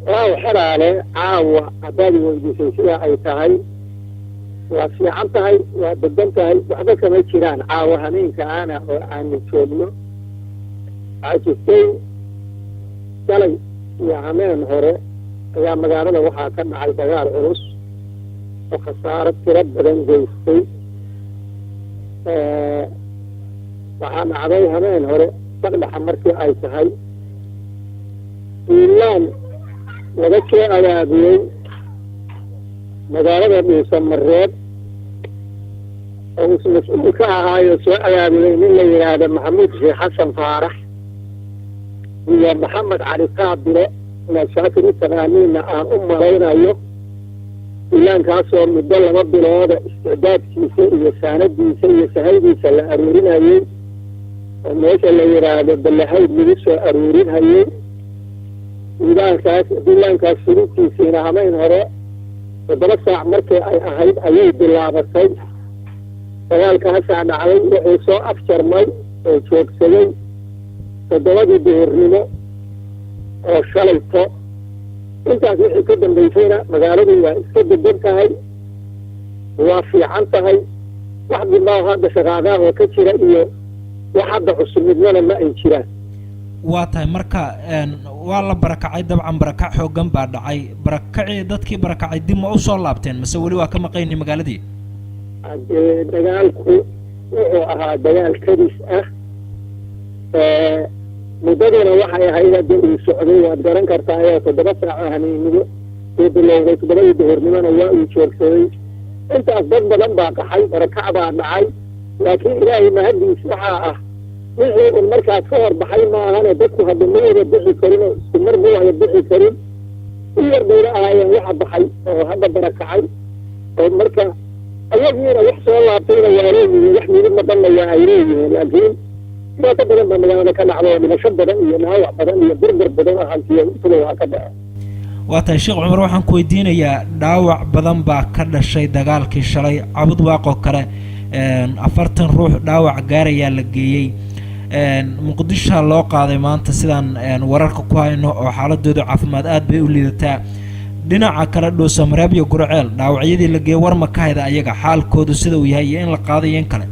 وحرالة عاوة عبادي ويجيسيسيها أي تهي وفي عن تهي وبدن تهي وحدا كما يتشيران عاوة همين كأنا عن شغله عاجستي سلي يا عمين هوري يا مقارنة وحا كان على دقال عرس وخسارة تربدا جيستي waxaan dhacday habeen hore saddex markii ay tahay ilaan laga soo abaabiyey magaalada Dhuusamareeb oo mas'uul ka ahaayo soo abaabiyey nin la yiraahdo Maxamuud Sheekh Xasan Faarax iyo Maxamed Cali Qaabile la shaakir taqaaniina aan u maraynayo ilaankaasoo muddo laba bilood isticdaadkiisa iyo saanadiisa iyo sahaydiisa la aruurinayay meesha la yiraahdo balahayd lagu soo aruurinayay ilaankaas fulintiisiina habeen hore 7 saac markii ay ahayd ayay bilaabatay dagaalkaasa dhacday wuxuu soo afjarmay oo joogsaday 7 duhurnimo oo shalayto intaas wixii ka dambeysayna magaaladu waa iska degan tahay waa fiican tahay wax bilaa hadda shaqaadaha oo ka jira iyo wax hadda cusub midna ma ay jiraan waa tahay marka waa la barakacay dabcan barakac xoogan baa dhacay barakacii dadkii barakacay dib ma u soo laabteen mise wali waa ka maqaynay magaaladii dagaalku wuxuu ahaa dagaal kadis ah muddadana waxay ahayd hadda uu socday waad garan kartaa oo 7 saac habeenimo oo bilowday 7 duhurnimona waa uu joogsaday intaas dad badan baa qaxay barakac baa dhacay laakiin ilaahay mahadiis waxaa ah wixii uu markaas ka horbaxay maahane dadku hadda ma wada bixi karin oo isku mar ma wada bixi karin iyar bayna ahaayeen waxa baxay oo hadda barakacay oo marka ayagiina wax soo laabtayna waa leeyihiin wax midib madana waa ay leeyihiin laakiin ما تقدر من مجال كان عضو من الشدة نهاية بدنية بربر بدن أهانتية وصلوا هكذا. واتن شيخ عمر waxaan ku weydiinayaa dhaawac badan baa ka dhashay dagaalkii shalay cabud waaqo kale 40 ruux dhaawac gaaraya la geeyay muqdisho loo qaaday maanta sidaan wararka ku hayno oo xaaladooda caafimaad aad bay u liidataa dhinaca kale Dhuusamareeb iyo Gurceel dhaawacyadii la geeyay war ma ka hayda ayaga xaalkoodu sida uu yahay in la qaaday in kale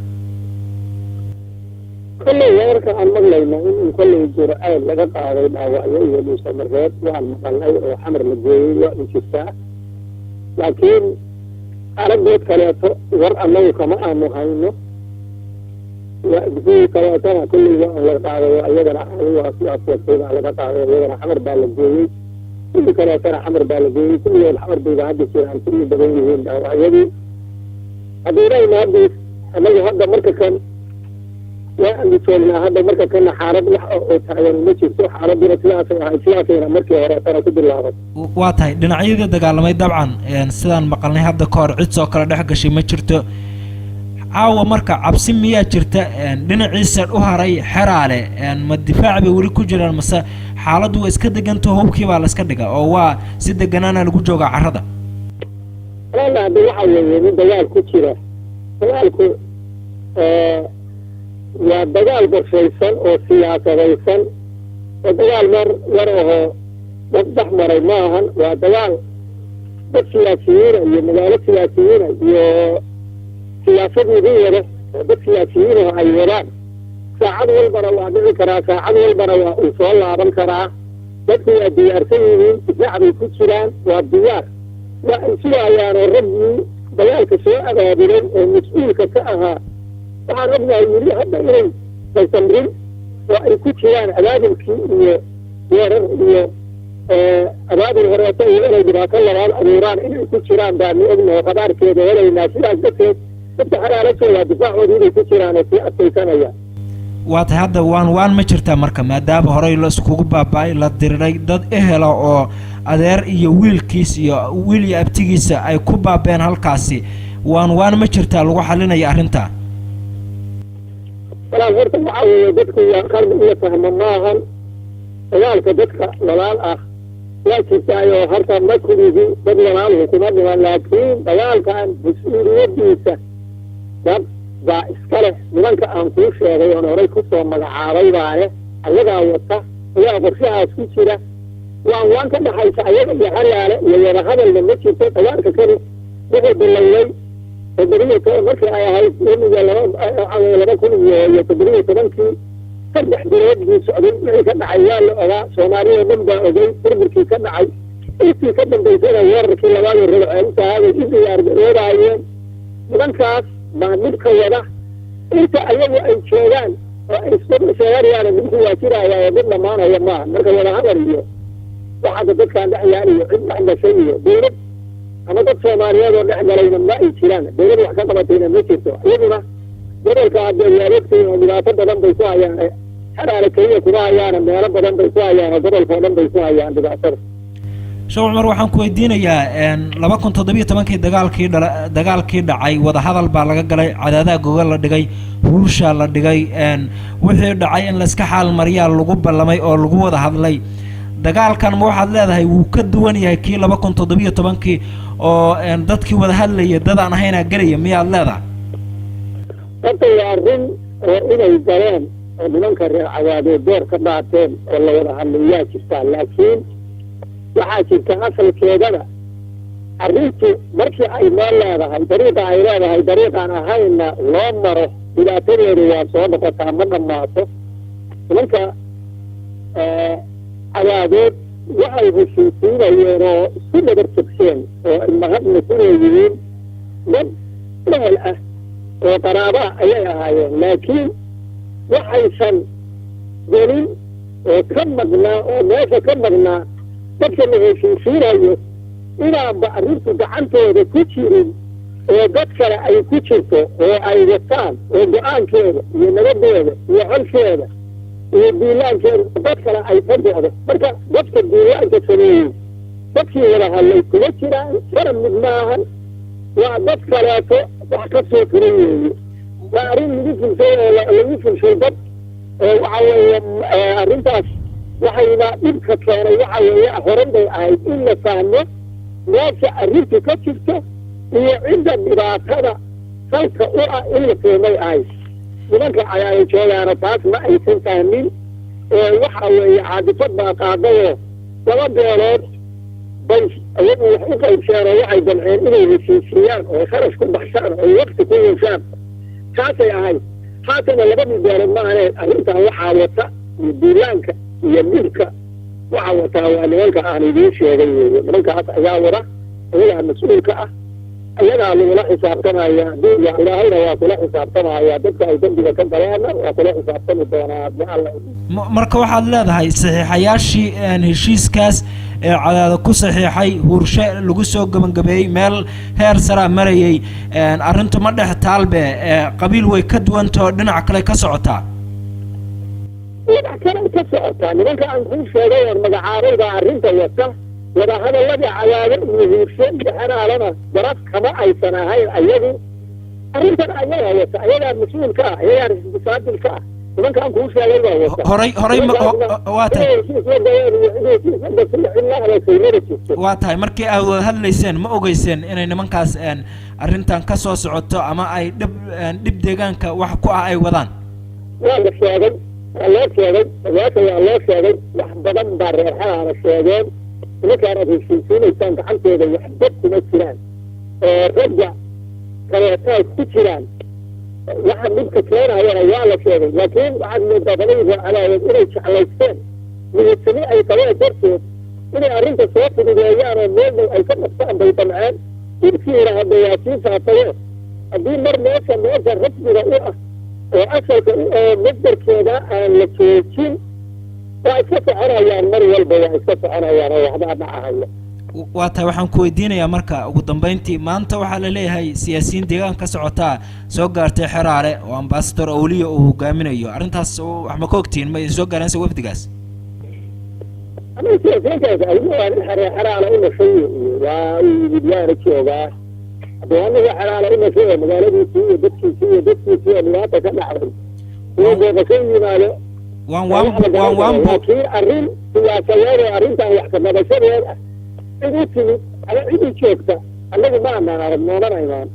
كل يوم كان مغلينا إن كل جرعان لقد قاعدين أوعية ومستمرات والمقلعي وحمر مجيء وإنشفاء لكن أردت كلاته ورأى الله كما أنه هينه وإذا كلاته كل يوم لقد قاعدين أيضا وفي أصوات لقد قاعدين أيضا حمر بالجيء كل كلاته حمر بالجيء كل يوم حمر بيعدي عن كل بدنيين أوعية هذول ما هذي هذا مركز كان وأنا سؤالنا هذا مركز كنا حارب أو تعاون ماشي سو حارب سياسة مركز وراء ترى كل الله واتاي dhinacyada dagaalamay dabcan sidaan maqalnay hadda ka hor cid soo kala dhex gashay ma jirto caawa marka cabsi miyaa jirta dhinaciisa u haray xeraale ma difaac bay wali ku jiraan mase xaaladdu waa iska deganto hubkii baa la iska dhiga oo waa si deganaana lagu jooga carrada wala waxa weeye dagaal ku jira dagaalku waa dagaal qorshaysan oo siyaasadaysan oo dagaal waraho dad maray maahan waa dagaal dad siyaasiyiin iyo magaalo siyaasiyiin iyo siyaasadii wada dad siyaasiyiin oo ay wadaan saacad walbana waa dhici karaa saacad walbana waa uu soo laaban karaa dadku waa diyaarsan yihiin difaac bay ku jiraan waa diyaar waa ay sugayaan oo raggii dagaalka soo abaabulay oo mas-uulka ka ahaa waxaan rabnahay weli hadda inay baysamrin oo ay ku jiraan abaabulkii iyo weerar iyo abaabul horeeto iyo inay dhibaato labaad abuuraan inay ku jiraan baanu ognaho qabaarkeeda helaynaa sidaas darteed dadka xalaalasoo waa difaacoodii inay ku jiraan oo sii adkaysanayaan waa tahay hadda waan ma jirtaa marka maadaama horey la iskugu baaba'ay la diriray dad ehela oo adeer iyo wiilkiis iyo wiil iyo abtigiisa ay ku baabeen halkaasi waan ma jirtaa lagu xalinaya arrintaa ولا فرت معاوية دتك يا قرب إلى فهم ماهن dagaalka dadka walaal ah waa jirtaayo harta ma kuligi dad walaal kuma dhiman laakiin dagaalkan mas-uuliyadiisa dad baa iskale nimanka aan kuu sheegay oon horey kusoo magacaabay baane ayagaa wata ayaa qorshahaas ku jira waan ka dhaxaysa ayaga iyo xalaale iyo wada hadalna ma jirto dagaalka kani wuxuu bilowday toddobiyo markii ay ahayd imiga 2017 saddex bilood buu socday wixii ka dhacay waa la ogaa Soomaaliya dhan baa ogay burburkii ka dhacay intii ka dambaysana weerarkii labaad rabo ay tahay intii argagaxayeen nimankaas baa midka wada inta ayagu ay joogaan oo ay soo sheegayaan midkii waa jiraya dad dhamaanaya ma marka wada hadal iyo waxa dadkan dhaxyaan iyo cid dhexgashay iyo dawlad ama dad Soomaaliyeed oo dhexgalayna ma ay jiraan dawlad wax ka qabatayna ma jirto iyaduna gobolka Adeegyada oo dhibaato badan bay ku hayaan xaraale kaliya kuma hayaan meelo badan bay ku hayaan gobolka dhan bay ku hayaan dhibaatada Sheekh Umar waxaan ku weydiinayaa 2017 dagaalkii dhacay wada hadal baa laga galay cadaadaha gogol la dhigay huusha la dhigay wixii dhacay in la iska xaal mariyaa lagu ballamay oo lagu wada hadlay dagaalkan ma waxaad leedahay wuu ka duwan yahay kii 2017 oo dadkii wada hadlayay dad aan ahayn galaya miyaad leedahay dadka arrin inay galeen oo nimanka reer cadaadee door ka dhaateen oo la wada hadlayaa jirta laakiin waxaa jirta asalkeedana arrintu markii ay meel leedahay dariiqa ay leedahay dariiqaan ahayna loo maro dhibaatadeedu waa soo noqotaa ma dhammaato nimanka cadaadeed waxay heshiisiinayeen oo isku dhabar jogseen oo ilmahadna ku leeyihiin dad ehel ah oo qaraaba ayay ahaayeen laakiin waxaysan gelin oo ka maqnaa oo meesha ka maqnaa dadka la heshiisiinayo inaanba arrintu gacantooda ku jirin oo dad kale ay ku jirto oo ay wataan oo go-aankeeda iyo nabadooda iyo xolkeeda iyo diilaankeeda dad kale ay ka go'do marka dadka diilaanka sameeyey dadkii wada hadlay kuma jiraan fara mid maahan waa dad kaleeto wax ka soo furan weeye waa arrin lagu fulshay oo lagu fulshay dad oo waxa weeye arrintaas waxayna dhibka keenay waxa weeye horay bay ahayd in la fahmo meesha arrintu ka jirto iyo cidda dhibaatada salka u ah in la fahmay ahayd nimanka ayaa joogaana taas ma aysan fahmin waxa weeye caadifad baa qaadayoo laba beelood bay ayagu wax u qaybsheen oo waxay damceen inay heshiisiyaan oo kharash ku baxshaan oo waqti ku yeeshaan taasay ahayd haatana labadii beelood ma ahayn arrintan waxaa wata iyo diilaanka iyo dhibka waxa wataa waa nimanka aan idiin sheegay weeye nimankaas ayaa wada ayagaa mas-uulka ah ayagaa lagula xisaabtamaya haddii ilaahayna waa kula xisaabtamaya dadka ay dambiga ka galeena waa kula xisaabtami doonaa marka waxaad leedahay saxiixayaashii heshiiskaas ee cadaada ku saxiixay hurshe lagu soo gabagabeeyey meel heer saraa marayay arrintu ma dhex taalbe qabiil way ka duwantao dhinac kale ka socotaa dhinac kale ka socotaa nimanka aan kuu sheegay oo magacaabayda arrinta wata wada hadalladii cadaado iyo hurshe iyo xeraalana daraf kama aysan ahayn ayagu arrintan ayagaa wata ayagaa mas-uulka ah ayagaa responsibilka ah nimankaan kuu sheegay baa wata waa tahay markii aad wada hadlayseen ma ogeyseen inay nimankaas arrintan ka soo socoto ama ay dhib deegaanka wax ku ah ay wadaan waa la sheegay waa loo sheegay ogaasha waa loo sheegay wax badan baa reer xalaala sheegeen nimankaan aad heshiisiinaysaan gacantooda waxba kuma jiraan ragga kaleetaad ku jiraan waxa dhibka keenayana waa la sheegay laakiin waxaad moodaa badanka cadaadeed inay jeclaysteen midasami ay qabeen darteed inay arrinta soo fududeeyaan oo meel dhow ay ka qabtaan bay damceen dhibkiina hadda waa sii faafayeen haddii mar meesha rasmiga u ah oo asalka masdarkeeda aan la joojin waa iska soconayaan mar walba waa iska soconayaan oo waxbaa dhacahaya waa tahay waxaan ku weydiinayaa marka ugu dambeyntii maanta waxaa la leeyahay siyaasiyiin deegaan ka socotaa soo gaartay xeraale oo ambasador awliya uu hogaaminayo arrintaas wax ma ka ogtihiin ma idin soo gaareense wafdigaas aniga siyaasiyiintaas awliya waa nin xeraale u nashay waa yimid waana joogaa hadda aniga xeraale u nashay oo magaaladiisii iyo dadkiisii iyo dadkiisii oo dhibaata ka dhacday iyo booqasho yimaado laakiin arrin siyaasadeed oo arrintan wax ka qabashadeed ah cid u timid ama cid u joogta annagu ma anaan arag noomana imaan